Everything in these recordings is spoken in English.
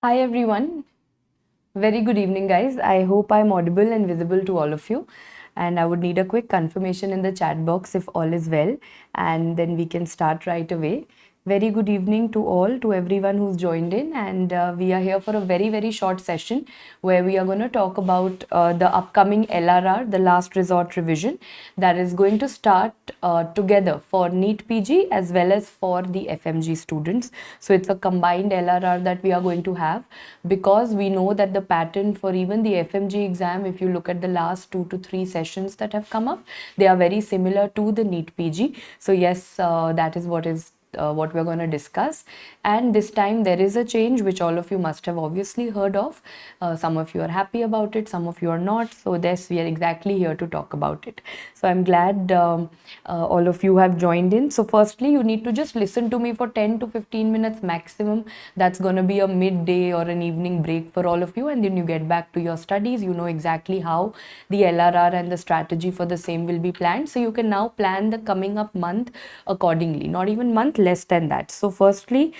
Hi everyone. Very good evening, guys. I hope I'm audible and visible to all of you. And I would need a quick confirmation in the chat box if all is well, and then we can start right away. Very good evening to all, to everyone who's joined in. And we are here for a very short session where we are going to talk about the upcoming LRR, the last resort revision, that is going to start together for NEET PG as well as for the FMG students. So it's a combined LRR that we are going to have, because we know that the pattern for even the FMG exam, if you look at the last 2 to 3 sessions that have come up, they are very similar to the NEET PG. So yes, that is what we're going to discuss. And this time there is a change which all of you must have obviously heard of. Some of you are happy about it, some of you are not. So yes, we are exactly here to talk about it. So I'm glad all of you have joined in. So firstly, you need to just listen to me for 10 to 15 minutes maximum. That's going to be a midday or an evening break for all of you, and then you get back to your studies. You know exactly how the LRR and the strategy for the same will be planned. So you can now plan the coming up month accordingly. Not even month, less than that. So firstly,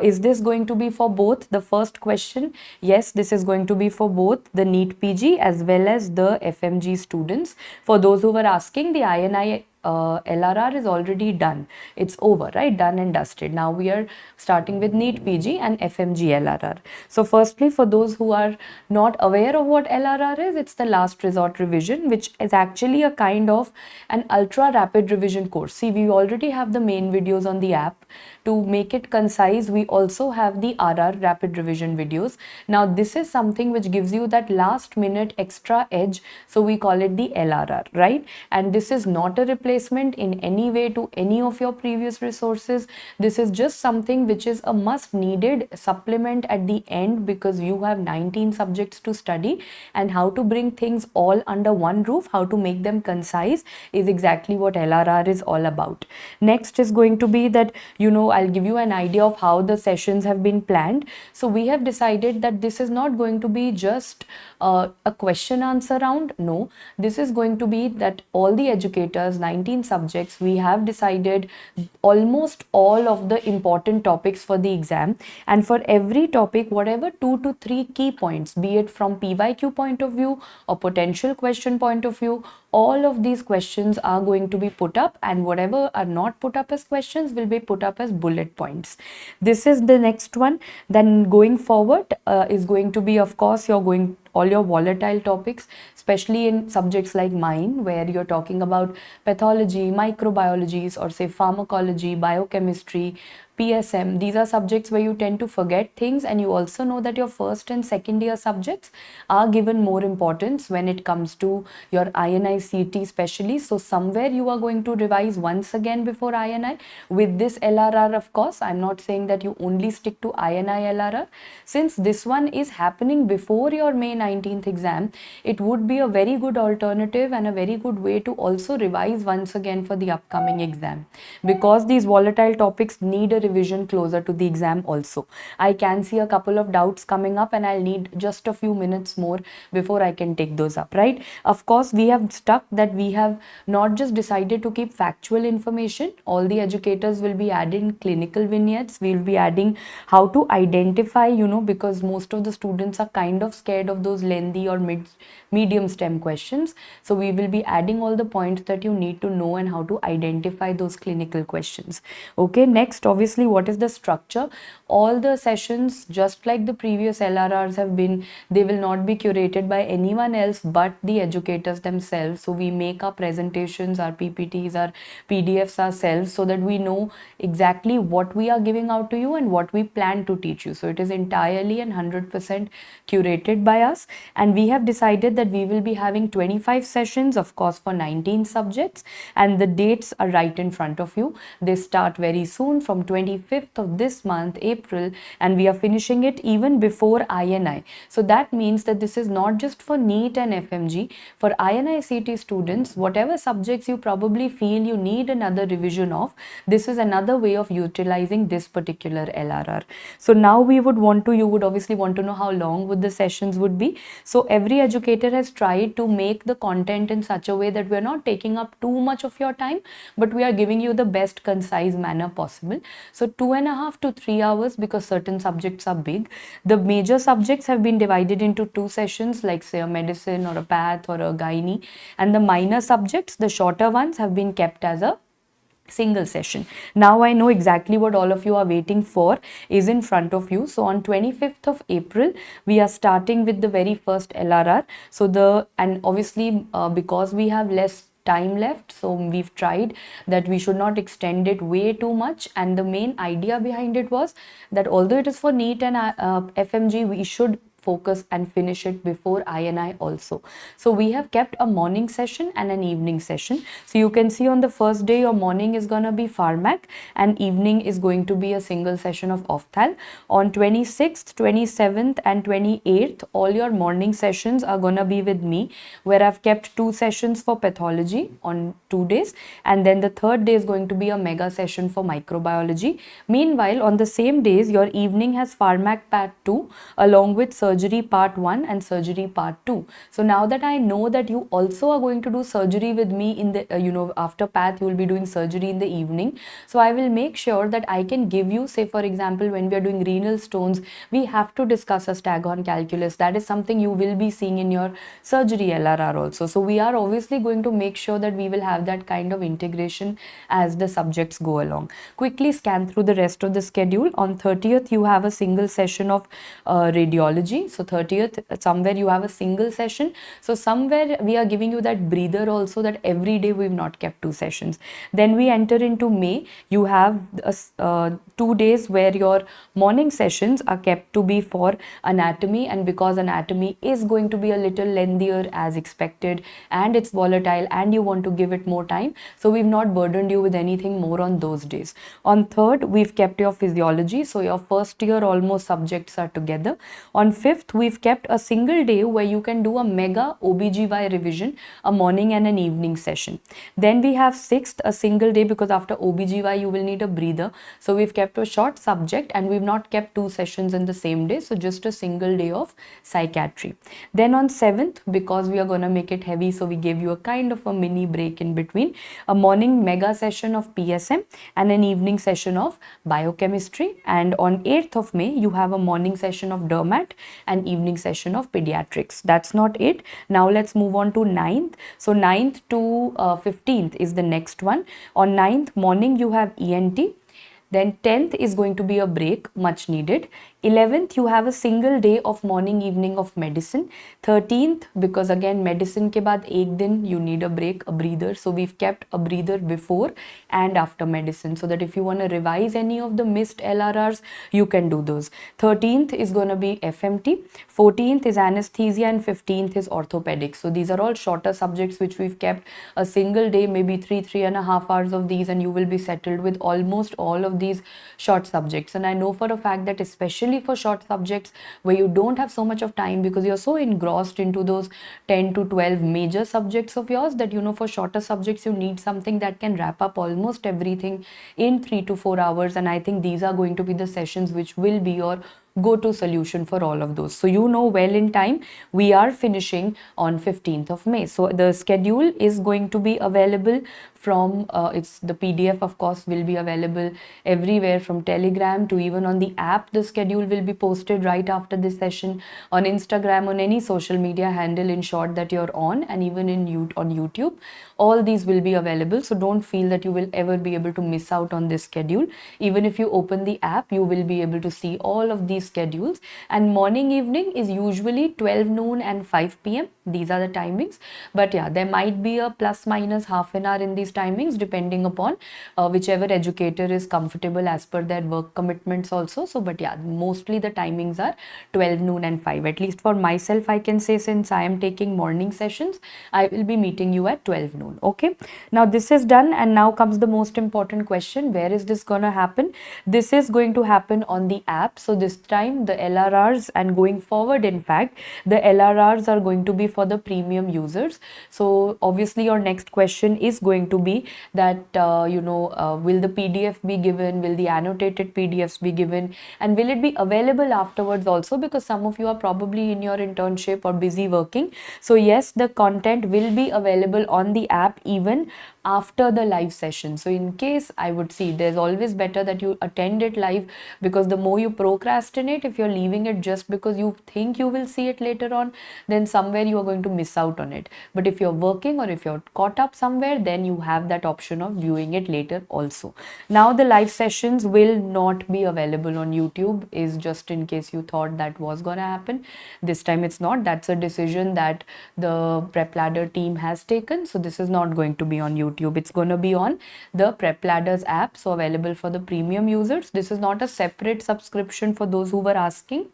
is this going to be for both? The first question, yes, this is going to be for both the NEET PG as well as the FMG students. For those who were asking, the INI LRR is already done. It's over, right? Done and dusted. Now we are starting with NEET PG and FMG LRR. So firstly, for those who are not aware of what LRR is, it's the last resort revision, which is actually a kind of an ultra rapid revision course. See, we already have the main videos on the app. To make it concise, we also have the RR rapid revision videos. Now this is something which gives you that last minute extra edge. So we call it the LRR, right? And this is not a replacement in any way to any of your previous resources. This is just something which is a must needed supplement at the end, because you have 19 subjects to study, and how to bring things all under one roof, how to make them concise, is exactly what LRR is all about. Next is going to be that, I'll give you an idea of how the sessions have been planned. So we have decided that this is not going to be just a question answer round. No, this is going to be that all the educators, 19 subjects, we have decided almost all of the important topics for the exam, and for every topic, whatever 2 to 3 key points, be it from PYQ point of view or potential question point of view, all of these questions are going to be put up, and whatever are not put up as questions will be put up as bullet points. This is the next one. Then going forward is going to be, of course, all your volatile topics, especially in subjects like mine, where you're talking about pathology, microbiologies, or say pharmacology, biochemistry, PSM. These are subjects where you tend to forget things, and you also know that your first and second year subjects are given more importance when it comes to your INI-CET especially. So somewhere you are going to revise once again before INI with this LRR. Of course, I'm not saying that you only stick to INI LRR. Since this one is happening before your May 19th exam, it would be a very good alternative and a very good way to also revise once again for the upcoming exam, because these volatile topics need a revision closer to the exam also. I can see a couple of doubts coming up, and I'll need just a few minutes more before I can take those up, right? Of course, we have stuck that we have not just decided to keep factual information. All the educators will be adding clinical vignettes. We'll be adding how to identify, because most of the students are kind of scared of those lengthy or medium STEM questions. So we will be adding all the points that you need to know and how to identify those clinical questions. Okay, next, obviously, what is the structure? All the sessions, just like the previous LRRs have been, they will not be curated by anyone else but the educators themselves. So we make our presentations, our PPTs, our PDFs ourselves, so that we know exactly what we are giving out to you and what we plan to teach you. So it is entirely and 100% curated by us, and we have decided that we will be having 25 sessions, of course, for 19 subjects, and the dates are right in front of you. They start very soon, from 25th of this month, April, and we are finishing it even before INI. So that means that this is not just for NEET and FMG. For INI-CET students, whatever subjects you probably feel you need another revision of, this is another way of utilizing this particular LRR. So now you would obviously want to know how long would the sessions would be. So every educator has tried to make the content in such a way that we're not taking up too much of your time, but we are giving you the best concise manner possible. So 2.5 to 3 hours, because certain subjects are big. The major subjects have been divided into 2 sessions, like say a medicine or a path or a gynae, and the minor subjects, the shorter ones, have been kept as a single session. Now I know exactly what all of you are waiting for is in front of you. So on 25th of April, we are starting with the very first LRR. So and obviously because we have less time left, so we've tried that we should not extend it way too much, and the main idea behind it was that although it is for NEET and FMG, we should focus and finish it before INI also. So we have kept a morning session and an evening session. So you can see on the first day your morning is going to be Pharmac and evening is going to be a single session of Ophthal. On 26th, 27th and 28th, all your morning sessions are going to be with me, where I've kept 2 sessions for pathology on 2 days, and then the third day is going to be a mega session for microbiology. Meanwhile, on the same days, your evening has Pharmac Part 2 along with surgery part 1 and surgery part 2. So now that I know that you also are going to do surgery with me in the, after path, you will be doing surgery in the evening. So I will make sure that I can give you, say for example, when we are doing renal stones, we have to discuss a Staghorn calculus. That is something you will be seeing in your surgery LRR also. So we are obviously going to make sure that we will have that kind of integration as the subjects go along. Quickly scan through the rest of the schedule. On 30th, you have a single session of radiology. So 30th, somewhere you have a single session. So somewhere we are giving you that breather also, that every day we've not kept 2 sessions. Then we enter into May. You have 2 days where your morning sessions are kept to be for anatomy, and because anatomy is going to be a little lengthier as expected and it's volatile and you want to give it more time, so we've not burdened you with anything more on those days. On 3rd, we've kept your physiology, so your first year almost subjects are together. On 5th, we've kept a single day where you can do a mega OBGY revision, a morning and an evening session. Then we have 6th, a single day, because after OBGY you will need a breather. So we've kept a short subject and we've not kept 2 sessions in the same day. So just a single day of psychiatry. Then on 7th, because we are going to make it heavy, so we gave you a kind of a mini break in between, a morning mega session of PSM and an evening session of biochemistry. And on 8th of May, you have a morning session of dermat and evening session of pediatrics. That's not it. Now let's move on to 9th. So 9th to 15th is the next one. On 9th morning, you have ENT. Then 10th is going to be a break, much needed. 11th, you have a single day of morning evening of medicine. 13th, because again medicine ke baad ek din you need a break, a breather. So we've kept a breather before and after medicine, so that if you want to revise any of the missed LRRs, you can do those. 13th is going to be FMT. 14th is anesthesia and 15th is orthopedics. So these are all shorter subjects which we've kept a single day, maybe 3.5 hours of these, and you will be settled with almost all of these short subjects. And I know for a fact that especially for short subjects where you don't have so much of time because you're so engrossed into those 10 to 12 major subjects of yours, that for shorter subjects you need something that can wrap up almost everything in 3 to 4 hours. And I think these are going to be the sessions which will be your go-to solution for all of those. So well in time, we are finishing on 15th of May. So the schedule is going to be available from, it's the PDF of course will be available everywhere, from Telegram to even on the app. The schedule will be posted right after this session on Instagram, on any social media handle in short that you're on, and even on YouTube. All these will be available. So don't feel that you will ever be able to miss out on this schedule. Even if you open the app, you will be able to see all of these schedules. And morning evening is usually 12 noon and 5 p.m. These are the timings, but yeah, there might be a plus minus half an hour in these timings depending upon whichever educator is comfortable as per their work commitments also. So but yeah, mostly the timings are 12 noon and 5. At least for myself, I can say, since I am taking morning sessions, I will be meeting you at 12 noon. Okay, now this is done, and now comes the most important question: where is this gonna happen? This is going to happen on the app. So this time the LRRs, and going forward in fact the LRRs are going to be for the premium users. So obviously your next question is going to be that will the PDF be given, will the annotated PDFs be given, and will it be available afterwards also, because some of you are probably in your internship or busy working. So yes, the content will be available on the app even after the live session. So in case, I would see there's always better that you attend it live, because the more you procrastinate, if you're leaving it just because you think you will see it later on, then somewhere you are going to miss out on it. But if you're working or if you're caught up somewhere, then you have that option of viewing it later also. Now the live sessions will not be available on YouTube, is just in case you thought that was going to happen. This time it's not. That's a decision that the PrepLadder team has taken. So this is not going to be on YouTube. It's going to be on the PrepLadder's app, so available for the premium users. This is not a separate subscription for those who were asking.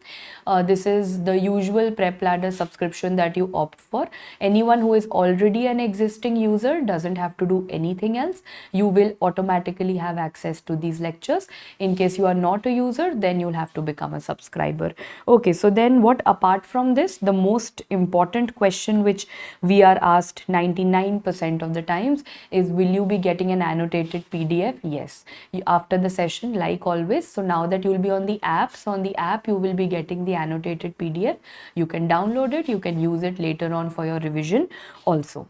This is the usual PrepLadder subscription that you opt for. Anyone who is already an existing user doesn't have to do anything else. You will automatically have access to these lectures. In case you are not a user, then you'll have to become a subscriber. Okay, so then what apart from this, the most important question which we are asked 99% of the times is, will you be getting an annotated PDF? Yes. After the session, like always. So now that you will be on the app, so on the app you will be getting the annotated PDF. You can download it, you can use it later on for your revision also.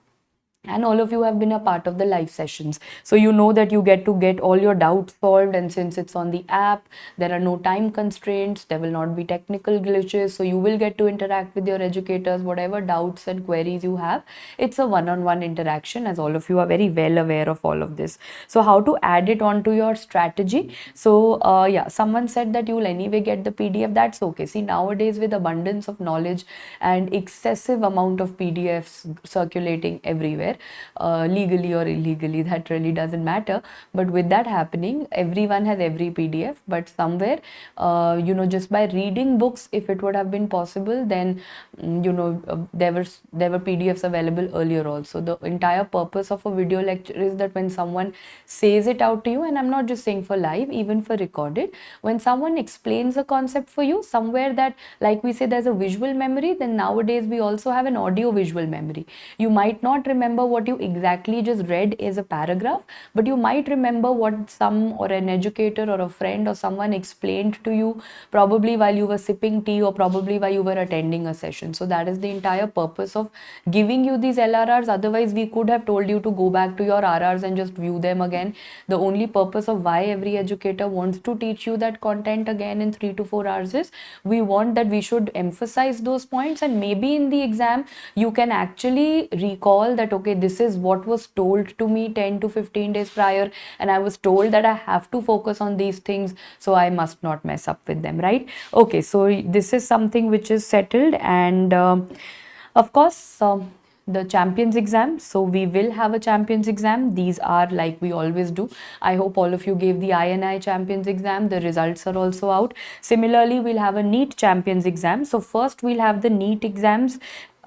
And all of you have been a part of the live sessions, so you know that you get to get all your doubts solved. And since it's on the app, there are no time constraints, there will not be technical glitches, so you will get to interact with your educators. Whatever doubts and queries you have, it's a one-on-one interaction, as all of you are very well aware of all of this. So how to add it onto your strategy? So yeah, someone said that you will anyway get the PDF. That's okay. See, nowadays with abundance of knowledge and excessive amount of PDFs circulating everywhere, legally or illegally, that really doesn't matter. But with that happening, everyone has every PDF. But somewhere, just by reading books, if it would have been possible, then there were PDFs available earlier also. The entire purpose of a video lecture is that when someone says it out to you, and I'm not just saying for live, even for recorded, when someone explains a concept for you, somewhere that, like we say, there's a visual memory, then nowadays we also have an audio visual memory. You might not remember what you exactly just read as a paragraph, but you might remember what some or an educator or a friend or someone explained to you, probably while you were sipping tea or probably while you were attending a session. So that is the entire purpose of giving you these LRRs. Otherwise, we could have told you to go back to your RRs and just view them again. The only purpose of why every educator wants to teach you that content again in 3 to 4 hours is, we want that we should emphasize those points, and maybe in the exam you can actually recall that, okay, this is what was told to me 10 to 15 days prior, and I was told that I have to focus on these things, so I must not mess up with them, right? Okay, so this is something which is settled. And of course, the champions exam. So we will have a champions exam. These are like we always do. I hope all of you gave the INI champions exam. The results are also out. Similarly, we'll have a NEET champions exam. So first we'll have the NEET exams,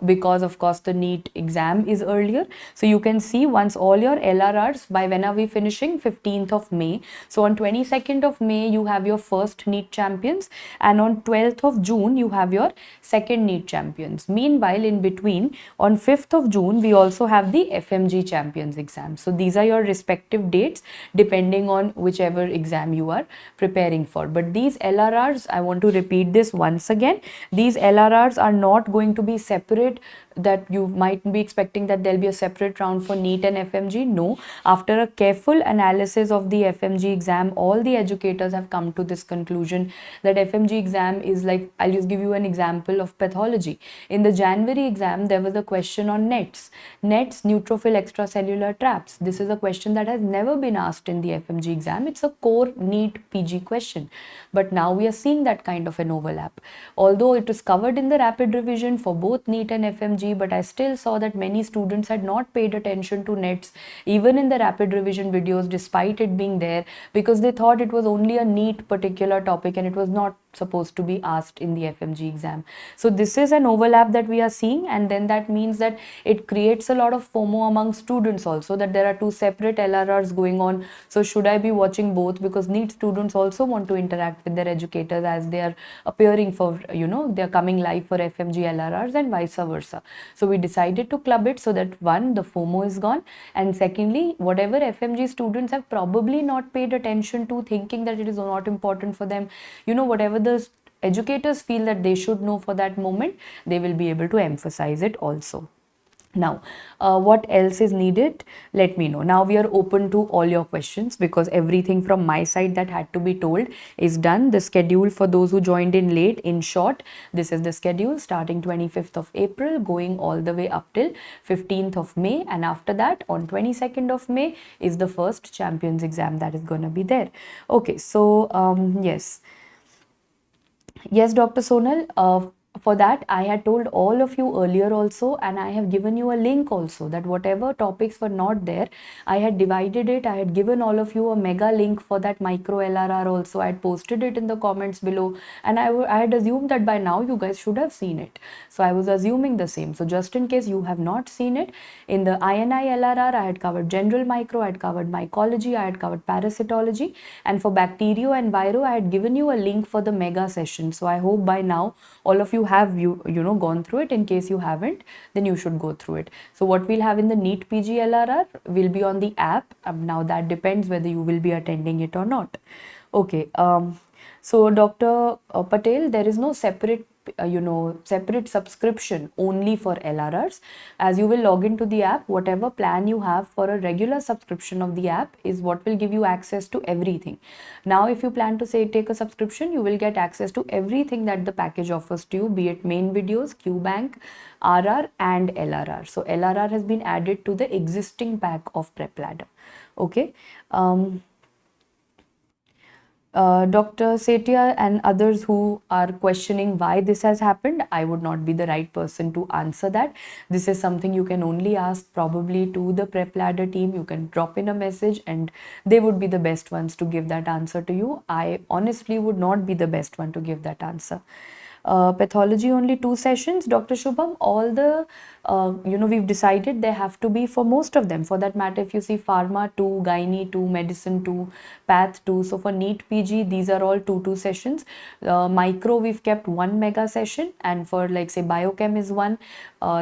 because of course the NEET exam is earlier. So you can see once all your LRRs, by when are we finishing? 15th of May. So on 22nd of May, you have your first NEET champions, and on 12th of June, you have your second NEET champions. Meanwhile, in between, on 5th of June, we also have the FMG champions exam. So these are your respective dates, depending on whichever exam you are preparing for. But these LRRs, I want to repeat this once again, these LRRs are not going to be separate, that you might be expecting that there'll be a separate round for NEET and FMG. No, after a careful analysis of the FMG exam, all the educators have come to this conclusion that FMG exam is like, I'll just give you an example of pathology. In the January exam, there was a question on NETs, neutrophil extracellular traps. This is a question that has never been asked in the FMG exam. It's a core NEET PG question. But now we are seeing that kind of an overlap. Although it was covered in the rapid revision for both NEET and FMG, but I still saw that many students had not paid attention to NETs even in the rapid revision videos, despite it being there, because they thought it was only a NEET particular topic and it was not supposed to be asked in the FMG exam. So this is an overlap that we are seeing, and then that means that it creates a lot of FOMO among students also, that there are two separate LRRs going on. So should I be watching both? Because NEET students also want to interact with their educators as they are appearing for, they're coming live for FMG LRRs and vice versa. So we decided to club it so that one, the FOMO is gone, and secondly, whatever FMG students have probably not paid attention to, thinking that it is not important for them, whatever the educators feel that they should know for that moment, they will be able to emphasize it also. Now, what else is needed? Let me know. Now we are open to all your questions because everything from my side that had to be told is done. The schedule for those who joined in late, in short, this is the schedule starting 25th of April, going all the way up till 15th of May. And after that, on 22nd of May is the first champions exam that is going to be there. Okay, so yes. Yes, Dr. Sonal, for that I had told all of you earlier also, and I have given you a link also that whatever topics were not there, I had divided it. I had given all of you a mega link for that micro LRR also. I had posted it in the comments below, and I had assumed that by now you guys should have seen it. So I was assuming the same. So just in case you have not seen it, in the INI LRR, I had covered general micro, I had covered mycology, I had covered parasitology, and for bacterio and viro, I had given you a link for the mega session. So I hope by now all of you have gone through it. In case you haven't, then you should go through it. So what we'll have in the NEET PG LRR will be on the app. Now that depends whether you will be attending it or not. Okay. So Dr. Patel, there is no separate separate subscription only for LRRs. As you will log into the app, whatever plan you have for a regular subscription of the app is what will give you access to everything. Now if you plan to say take a subscription, you will get access to everything that the package offers to you, be it main videos, QBank, RR and LRR. So LRR has been added to the existing pack of PrepLadder. Okay. Dr. Setia and others who are questioning why this has happened, I would not be the right person to answer that. This is something you can only ask probably to the PrepLadder team. You can drop in a message and they would be the best ones to give that answer to you. I honestly would not be the best one to give that answer. Pathology only 2 sessions, Dr. Shubham. All the we've decided there have to be for most of them. For that matter, if you see pharma 2, gynae 2, medicine 2, path 2. So for NEET PG, these are all 2 sessions. Micro we've kept 1 mega session, and for like say biochem is 1.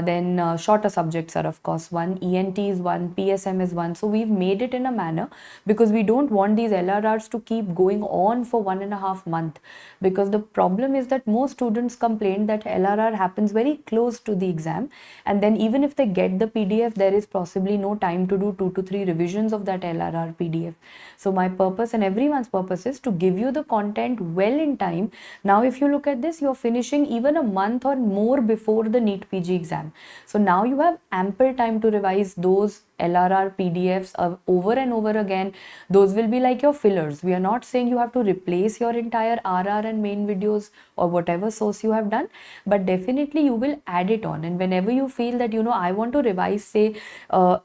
Then shorter subjects are of course 1. ENT is 1. PSM is 1. So we've made it in a manner because we don't want these LRRs to keep going on for 1.5 months, because the problem is that most students complain that LRR happens very close to the exam, and then even if they get the PDF, there is possibly no time to do 2 to 3 revisions of that LRR PDF. So my purpose and everyone's purpose is to give you the content well in time. Now if you look at this, you're finishing even a month or more before the NEET PG exam. So now you have ample time to revise those LRR PDFs over and over again. Those will be like your fillers. We are not saying you have to replace your entire RR and main videos or whatever source you have done, but definitely you will add it on. And whenever you feel that, I want to revise, say,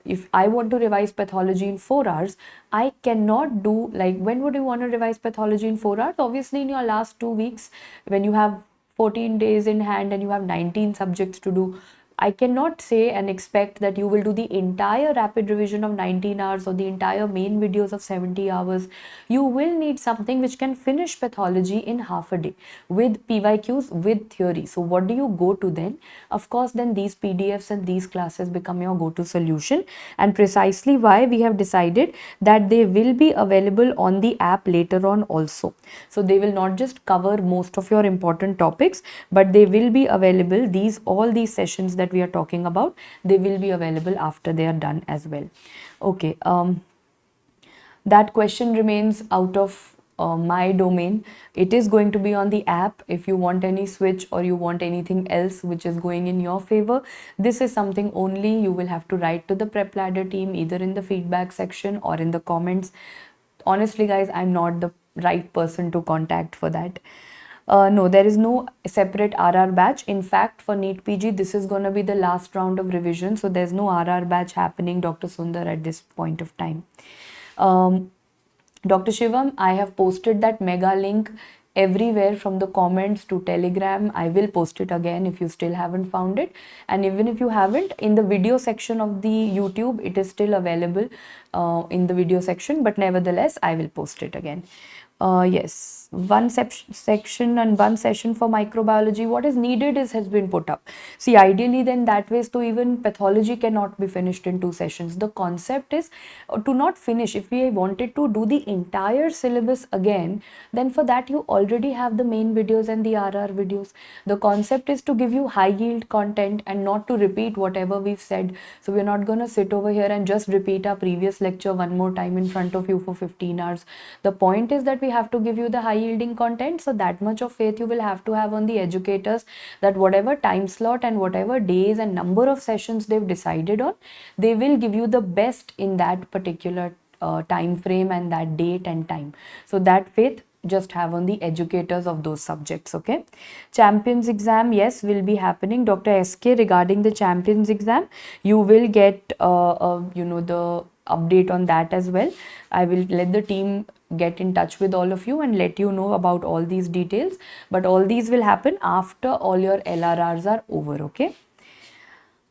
if I want to revise pathology in 4 hours, I cannot do, like, when would you want to revise pathology in 4 hours? Obviously in your last 2 weeks, when you have 14 days in hand and you have 19 subjects to do. I cannot say and expect that you will do the entire rapid revision of 19 hours or the entire main videos of 70 hours. You will need something which can finish pathology in half a day with PYQs, with theory. So what do you go to then? Of course, then these PDFs and these classes become your go-to solution, and precisely why we have decided that they will be available on the app later on also. So they will not just cover most of your important topics, but they will be available, all these sessions that we are talking about, they will be available after they are done as well. Okay, that question remains out of my domain. It is going to be on the app. If you want any switch or you want anything else which is going in your favor, this is something only you will have to write to the PrepLadder team, either in the feedback section or in the comments. Honestly guys, I'm not the right person to contact for that. No, there is no separate RR batch. In fact, for NEET PG, this is going to be the last round of revision. So there's no RR batch happening, Dr. Sundar, at this point of time. Dr. Shivam, I have posted that mega link everywhere from the comments to Telegram. I will post it again if you still haven't found it. And even if you haven't, in the video section of the YouTube, it is still available in the video section. But nevertheless, I will post it again. Yes, one section and one session for microbiology. What is needed has been put up. See, ideally then that way, so even pathology cannot be finished in 2 sessions. The concept is to not finish. If we wanted to do the entire syllabus again, then for that you already have the main videos and the RR videos. The concept is to give you high yield content and not to repeat whatever we've said. So we're not going to sit over here and just repeat our previous lecture one more time in front of you for 15 hours. The point is that we have to give you the high yielding content. So that much of faith you will have to have on the educators, that whatever time slot and whatever days and number of sessions they've decided on, they will give you the best in that particular time frame and that date and time. So that faith just have on the educators of those subjects. Okay, champions exam, yes, will be happening. Dr. SK, regarding the champions exam, you will get the update on that as well. I will let the team get in touch with all of you and let you know about all these details, but all these will happen after all your LRRs are over. Okay,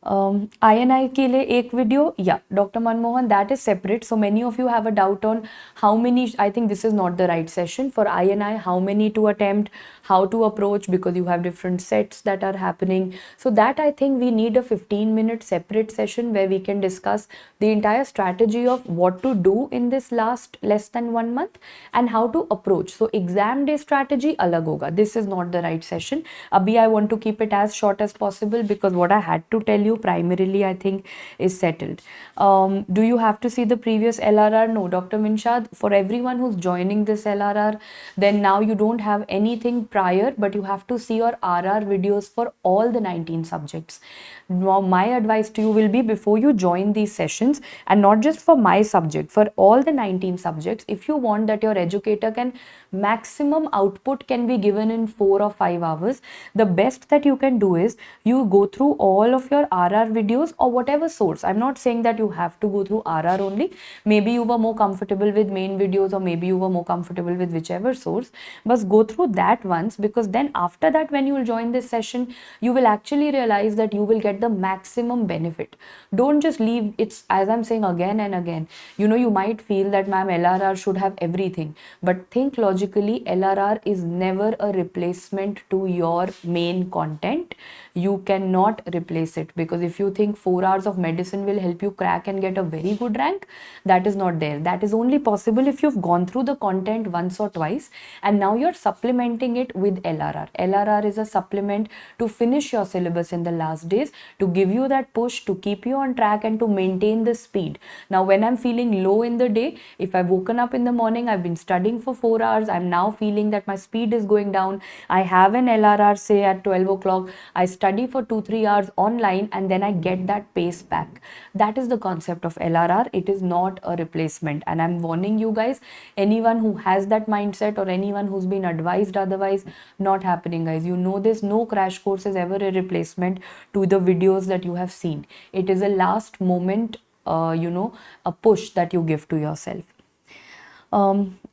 INI के लिए एक video, yeah, Dr. Manmohan, that is separate. So many of you have a doubt on how many, I think this is not the right session for INI, how many to attempt, how to approach, because you have different sets that are happening. So that I think we need a 15-minute separate session where we can discuss the entire strategy of what to do in this last less than 1 month and how to approach. So exam day strategy alag hoga. This is not the right session. Abhi I want to keep it as short as possible because what I had to tell you primarily I think is settled. Do you have to see the previous LRR? No, Dr. Minshad, for everyone who's joining this LRR, then now you don't have anything prior, but you have to see your RR videos for all the 19 subjects. Now, my advice to you will be, before you join these sessions, and not just for my subject, for all the 19 subjects, if you want that your educator can maximum output can be given in 4 or 5 hours, the best that you can do is you go through all of your RR videos or whatever source. I'm not saying that you have to go through RR only. Maybe you were more comfortable with main videos, or maybe you were more comfortable with whichever source, but go through that once, because then after that when you will join this session, you will actually realize that you will get the maximum benefit. Don't just leave. It's, as I'm saying again and again, you might feel that ma'am, LRR should have everything, but think logically, LRR is never a replacement to your main content. You cannot replace it, because if you think 4 hours of medicine will help you crack and get a very good rank, that is not there. That is only possible if you've gone through the content once or twice and now you're supplementing it with LRR. LRR is a supplement to finish your syllabus in the last days, to give you that push, to keep you on track and to maintain the speed. Now when I'm feeling low in the day, if I've woken up in the morning, I've been studying for 4 hours, I'm now feeling that my speed is going down, I have an LRR say at 12 o'clock, I study for 2-3 hours online and then I get that pace back. That is the concept of LRR. It is not a replacement, and I'm warning you guys, anyone who has that mindset or anyone who's been advised otherwise, not happening, guys. You know this, no crash course is ever a replacement to the videos that you have seen. It is a last moment a push that you give to yourself.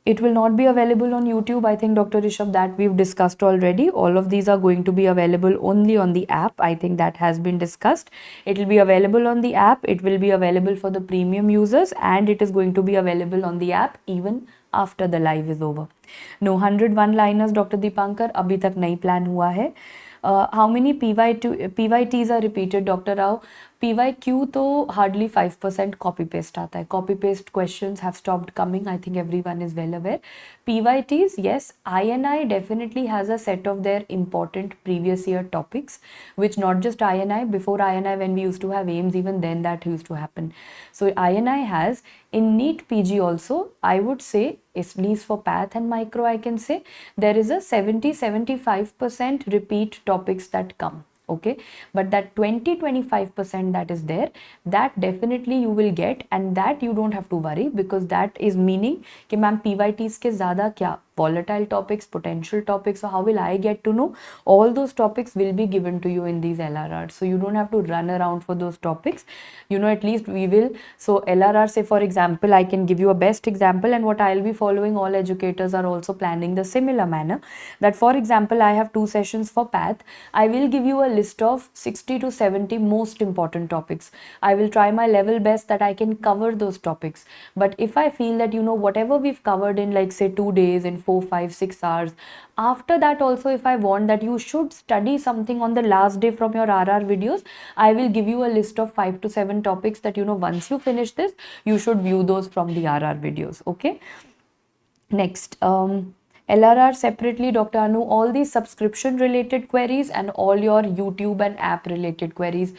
It will not be available on YouTube, I think, Dr. Rishabh, that we've discussed already. All of these are going to be available only on the app. I think that has been discussed. It will be available on the app. It will be available for the premium users, and it is going to be available on the app even after the live is over. No 101 liners, Dr. Deepankar, abhi tak nahi plan hua hai. How many PYTs are repeated, Dr. Rao? PYQ to hardly 5% copy paste आता है. Copy paste questions have stopped coming. I think everyone is well aware. PYTs, yes, INI definitely has a set of their important previous year topics, which not just INI, before INI when we used to have AIMS, even then that used to happen. So INI has, in NEET PG also, I would say, at least for Path and Micro, I can say, there is a 70-75% repeat topics that come. Okay, but that 20-25% that is there, that definitely you will get, and that you don't have to worry, because that is meaning कि ma'am PYTs के ज़्यादा क्या volatile topics, potential topics. So how will I get to know? All those topics will be given to you in these LRRs. So you don't have to run around for those topics. At least we will. So LRR, say for example, I can give you a best example, and what I'll be following, all educators are also planning the similar manner, that for example, I have 2 sessions for Path. I will give you a list of 60 to 70 most important topics. I will try my level best that I can cover those topics. But if I feel that, whatever we've covered in, like say 2 days, in 4, 5, 6 hours. After that also, if I want that you should study something on the last day from your RR videos, I will give you a list of 5 to 7 topics that, you know, once you finish this, you should view those from the RR videos. Okay. Next, LRR separately, Dr. Anu, all these subscription related queries and all your YouTube and app related queries.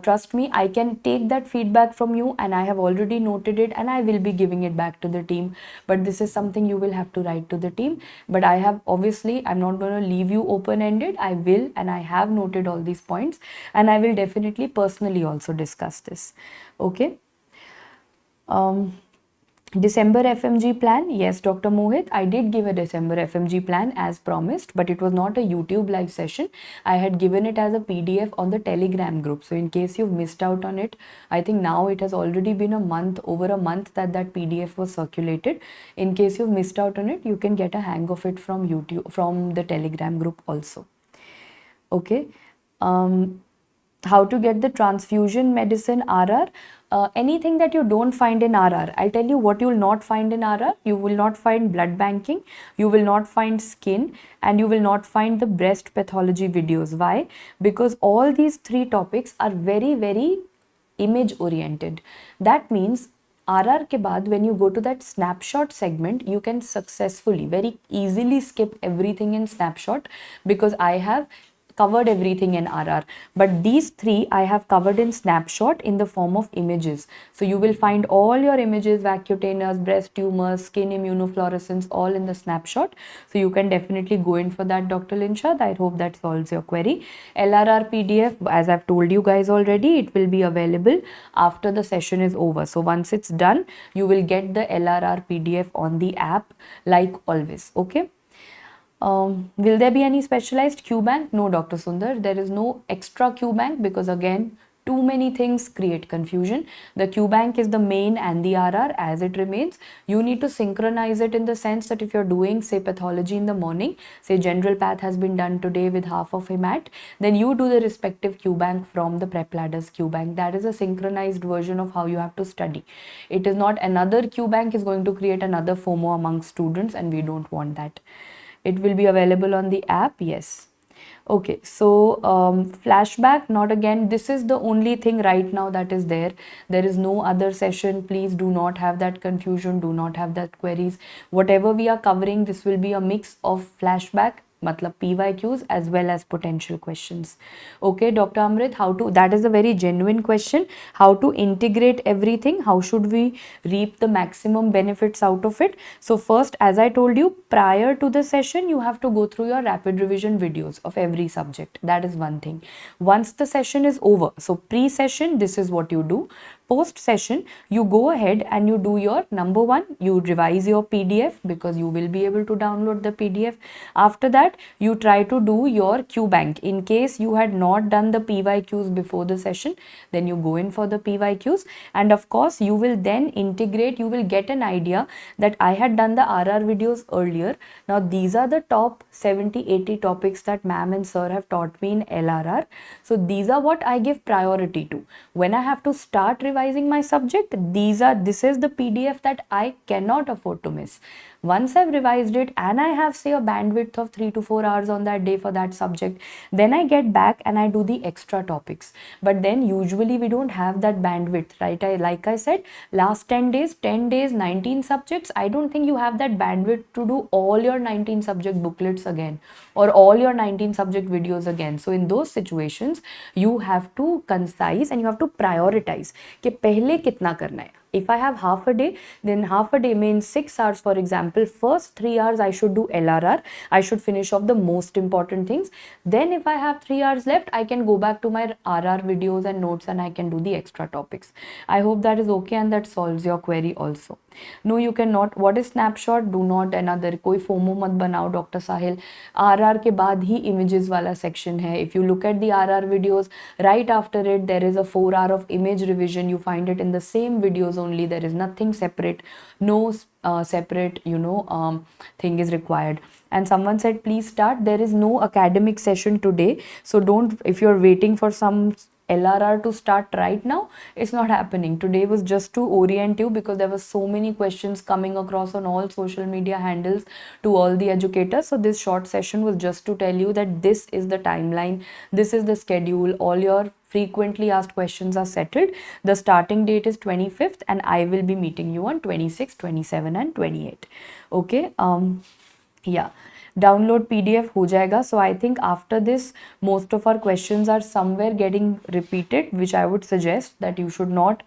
Trust me, I can take that feedback from you and I have already noted it and I will be giving it back to the team. But this is something you will have to write to the team. But I have, obviously, I'm not going to leave you open-ended. I will, and I have noted all these points, and I will definitely personally also discuss this. Okay. December FMG plan, yes, Dr. Mohit, I did give a December FMG plan as promised, but it was not a YouTube live session. I had given it as a PDF on the Telegram group. So in case you've missed out on it, I think now it has already been a month, over a month that PDF was circulated. In case you've missed out on it, you can get a hang of it from YouTube, from the Telegram group also. Okay. How to get the transfusion medicine RR? Anything that you don't find in RR, I'll tell you what you will not find in RR. You will not find blood banking, you will not find skin, and you will not find the breast pathology videos. Why? Because all these 3 topics are very, very image oriented. That means RR ke baad, when you go to that snapshot segment, you can successfully, very easily skip everything in snapshot, because I have covered everything in RR. But these 3 I have covered in snapshot in the form of images. So you will find all your images, vacutaneous, breast tumors, skin immunofluorescence, all in the snapshot. So you can definitely go in for that, Dr. Linshad. I hope that solves your query. LRR PDF, as I've told you guys already, it will be available after the session is over. So once it's done, you will get the LRR PDF on the app like always. Okay. Will there be any specialized Q bank? No, Dr. Sundar, there is no extra Q bank, because again, too many things create confusion. The Q bank is the main and the RR as it remains. You need to synchronize it in the sense that if you're doing, say, pathology in the morning, say general path has been done today with half of HEMAT, then you do the respective Q bank from the PrepLadder's Q bank. That is a synchronized version of how you have to study. It is not another Q bank is going to create another FOMO among students, and we don't want that. It will be available on the app, yes. Okay, so flashback, not again, this is the only thing right now that is there. There is no other session. Please do not have that confusion, do not have that queries. Whatever we are covering, this will be a mix of flashback, matlab PYQs, as well as potential questions. Okay, Dr. Amrit, how to, that is a very genuine question, how to integrate everything, how should we reap the maximum benefits out of it? So first, as I told you, prior to the session, you have to go through your rapid revision videos of every subject. That is one thing. Once the session is over, so pre-session, this is what you do. Post session, you go ahead and you do your, number 1, you revise your PDF, because you will be able to download the PDF. After that, you try to do your Q bank. In case you had not done the PYQs before the session, then you go in for the PYQs. And of course, you will then integrate, you will get an idea that I had done the RR videos earlier. Now, these are the top 70-80 topics that ma'am and sir have taught me in LRR. So these are what I give priority to. When I have to start revising my subject, this is the PDF that I cannot afford to miss. Once I've revised it and I have, say, a bandwidth of 3 to 4 hours on that day for that subject, then I get back and I do the extra topics. But then usually we don't have that bandwidth, right? Like I said, last 10 days, 19 subjects, I don't think you have that bandwidth to do all your 19 subject booklets again, or all your 19 subject videos again. So in those situations, you have to concise and you have to prioritize कि पहले कितना करना है. If I have half a day, then half a day means 6 hours, for example. First 3 hours I should do LRR. I should finish off the most important things. Then if I have 3 hours left, I can go back to my RR videos and notes and I can do the extra topics. I hope that is okay and that solves your query also. No, you cannot. What is snapshot? Do not another. कोई FOMO मत बनाओ, Dr. Sahil. RR के बाद ही images वाला section है. If you look at the RR videos, right after it, there is a 4 hour of image revision. You find it in the same videos only. There is nothing separate. No separate, thing is required. And someone said, please start. There is no academic session today. So don't, if you're waiting for some LRR to start right now. It's not happening. Today was just to orient you because there were so many questions coming across on all social media handles to all the educators. So this short session was just to tell you that this is the timeline, this is the schedule, all your frequently asked questions are settled. The starting date is 25th and I will be meeting you on 26, 27 and 28. Okay. Yeah, download PDF हो जाएगा. So I think after this most of our questions are somewhere getting repeated, which I would suggest that you should not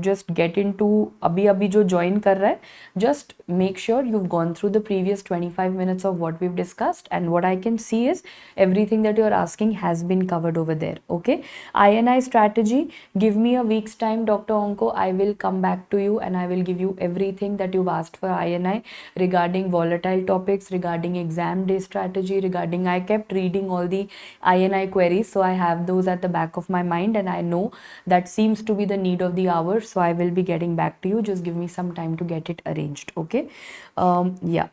just get into अभी जो join कर रहा है, just make sure you've gone through the previous 25 minutes of what we've discussed, and what I can see is everything that you're asking has been covered over there. Okay, INI strategy, give me a week's time, Dr. Onko. I will come back to you and I will give you everything that you've asked for INI regarding volatile topics, regarding exam day strategy, regarding, I kept reading all the INI queries, so I have those at the back of my mind and I know that seems to be the need of the hour, so I will be getting back to you. Just give me some time to get it arranged. Okay. Yeah,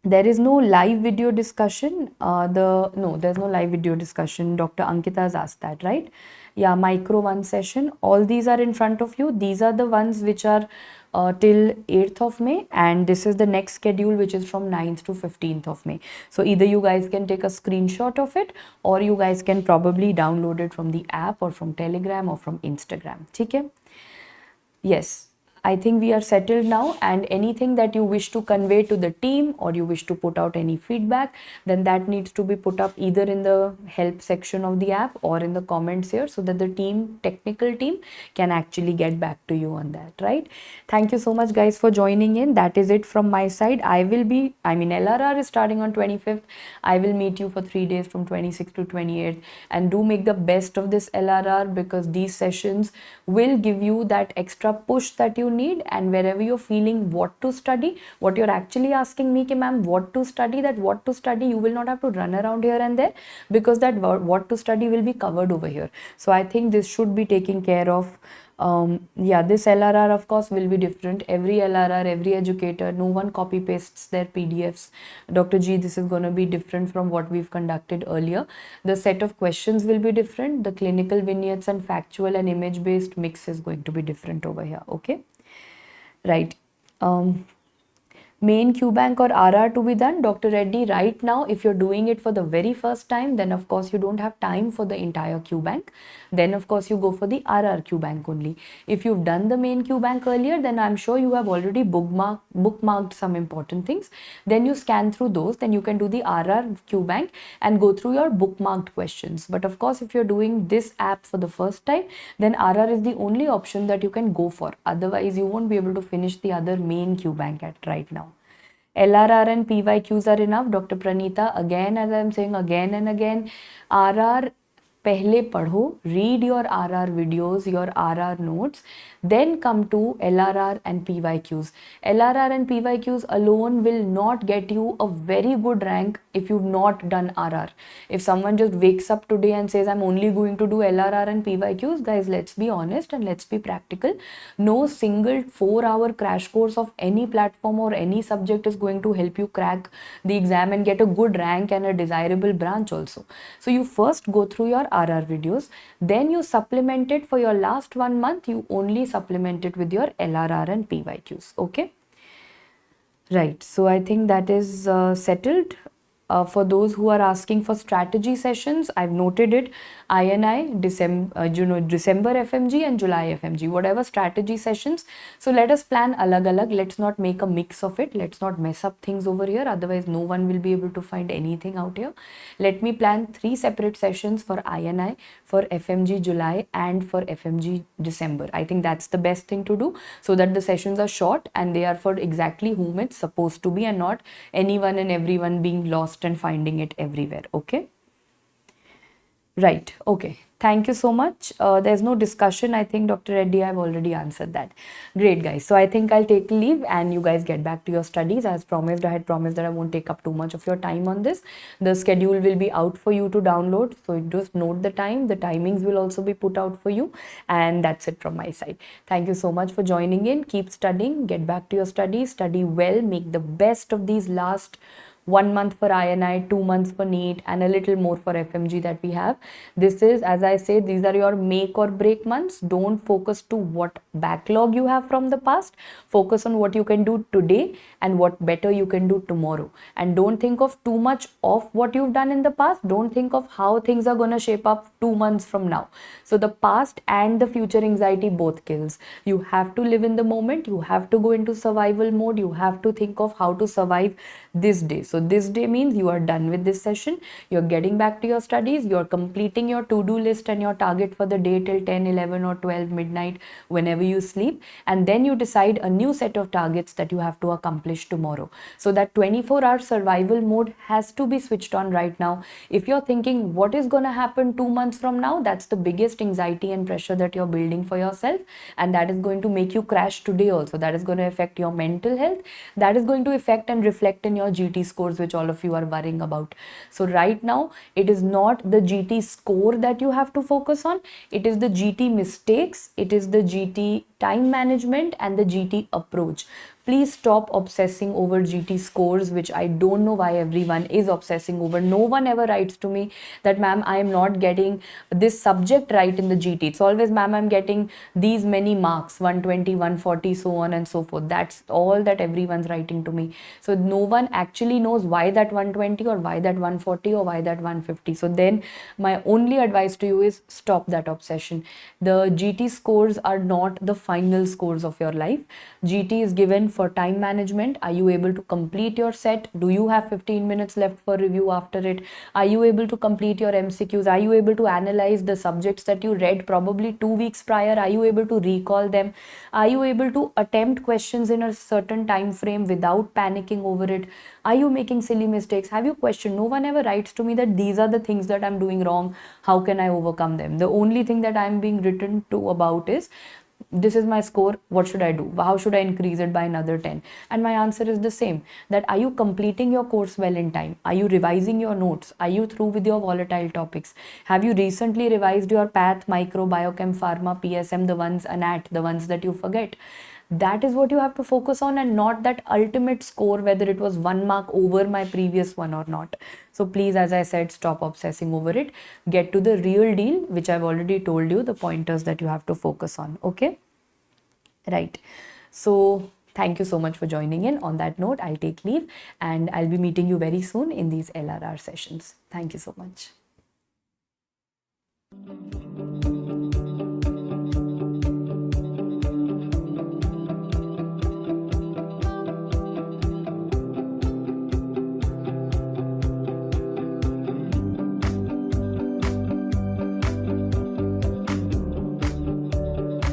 there is no live video discussion. There's no live video discussion. Dr. Ankita has asked that, right? Yeah, micro one session. All these are in front of you. These are the ones which are till 8th of May, and this is the next schedule which is from 9th to 15th of May. So either you guys can take a screenshot of it, or you guys can probably download it from the app or from Telegram or from Instagram. Okay? Yes, I think we are settled now, and anything that you wish to convey to the team or you wish to put out any feedback, then that needs to be put up either in the help section of the app or in the comments here, so that the technical team can actually get back to you on that, right? Thank you so much guys for joining in. That is it from my side. LRR is starting on 25th. I will meet you for 3 days from 26th to 28th, and do make the best of this LRR, because these sessions will give you that extra push that you need. And wherever you're feeling what to study, what you're actually asking me, ki ma'am, what to study, you will not have to run around here and there, because that what to study will be covered over here. So I think this should be taken care of. This LRR of course will be different. Every LRR, every educator, no one copy pastes their PDFs. Dr. G, this is going to be different from what we've conducted earlier. The set of questions will be different. The clinical vignettes and factual and image based mix is going to be different over here. Okay, right. Main QBank or RR to be done, Dr. Reddy, right now if you're doing it for the very first time, then of course you don't have time for the entire QBank. Then of course you go for the RR QBank only. If you've done the main QBank earlier, then I'm sure you have already bookmarked some important things. Then you scan through those, then you can do the RR QBank and go through your bookmarked questions. But of course if you're doing this app for the first time, then RR is the only option that you can go for. Otherwise you won't be able to finish the other main QBank at right now. LRR and PYQs are enough. Dr. Pranita, again, as I'm saying again and again, RR पहले पढ़ो, read your RR videos, your RR notes, then come to LRR and PYQs. LRR and PYQs alone will not get you a very good rank if you've not done RR. If someone just wakes up today and says, I'm only going to do LRR and PYQs, guys, let's be honest and let's be practical. No single 4-hour crash course of any platform or any subject is going to help you crack the exam and get a good rank and a desirable branch also. So you first go through your RR videos, then you supplement it for your last 1 month, you only supplement it with your LRR and PYQs. Okay, right. So I think that is settled. For those who are asking for strategy sessions, I've noted it. INI, December FMG and July FMG, whatever strategy sessions. So let us plan alag. Let's not make a mix of it. Let's not mess up things over here. Otherwise, no one will be able to find anything out here. Let me plan 3 separate sessions for INI, for FMG July and for FMG December. I think that's the best thing to do, so that the sessions are short and they are for exactly whom it's supposed to be, and not anyone and everyone being lost and finding it everywhere. Okay, right. Okay, thank you so much. There's no discussion. I think Dr. Reddy, I've already answered that. Great, guys. So I think I'll take leave and you guys get back to your studies. As promised, I had promised that I won't take up too much of your time on this. The schedule will be out for you to download, so just note the time. The timings will also be put out for you, and that's it from my side. Thank you so much for joining in. Keep studying, get back to your studies, study well, make the best of these last 1 month for INI, 2 months for NEET, and a little more for FMG that we have. This is, as I say, these are your make or break months. Don't focus to what backlog you have from the past. Focus on what you can do today and what better you can do tomorrow. And don't think of too much of what you've done in the past. Don't think of how things are going to shape up 2 months from now. So the past and the future anxiety both kills. You have to live in the moment. You have to go into survival mode. You have to think of how to survive this day. So this day means you are done with this session. You're getting back to your studies. You're completing your to-do list and your target for the day till 10, 11 or 12 midnight whenever you sleep. And then you decide a new set of targets that you have to accomplish tomorrow. So that 24-hour survival mode has to be switched on right now. If you're thinking what is going to happen 2 months from now, that's the biggest anxiety and pressure that you're building for yourself, and that is going to make you crash today also. That is going to affect your mental health. That is going to affect and reflect in your GT scores, which all of you are worrying about. So right now, it is not the GT score that you have to focus on. It is the GT mistakes, it is the GT time management and the GT approach. Please stop obsessing over GT scores, which I don't know why everyone is obsessing over. No one ever writes to me that, ma'am, I am not getting this subject right in the GT. It's always, ma'am, I'm getting these many marks, 120, 140, so on and so forth. That's all that everyone's writing to me. So no one actually knows why that 120 or why that 140 or why that 150. So then my only advice to you is stop that obsession. The GT scores are not the final scores of your life. GT is given for time management. Are you able to complete your set? Do you have 15 minutes left for review after it? Are you able to complete your MCQs? Are you able to analyze the subjects that you read probably 2 weeks prior? Are you able to recall them? Are you able to attempt questions in a certain time frame without panicking over it? Are you making silly mistakes? Have you questioned? No one ever writes to me that these are the things that I'm doing wrong. How can I overcome them? The only thing that I'm being written to about is, this is my score, what should I do? How should I increase it by another 10? And my answer is the same, that are you completing your course well in time? Are you revising your notes? Are you through with your volatile topics? Have you recently revised your path, micro, biochem, pharma, PSM, the ones, ANAT, the ones that you forget? That is what you have to focus on, and not that ultimate score, whether it was 1 mark over my previous one or not. So please, as I said, stop obsessing over it. Get to the real deal, which I've already told you, the pointers that you have to focus on. Okay? Right. So thank you so much for joining in. On that note, I'll take leave and I'll be meeting you very soon in these LRR sessions. Thank you so much.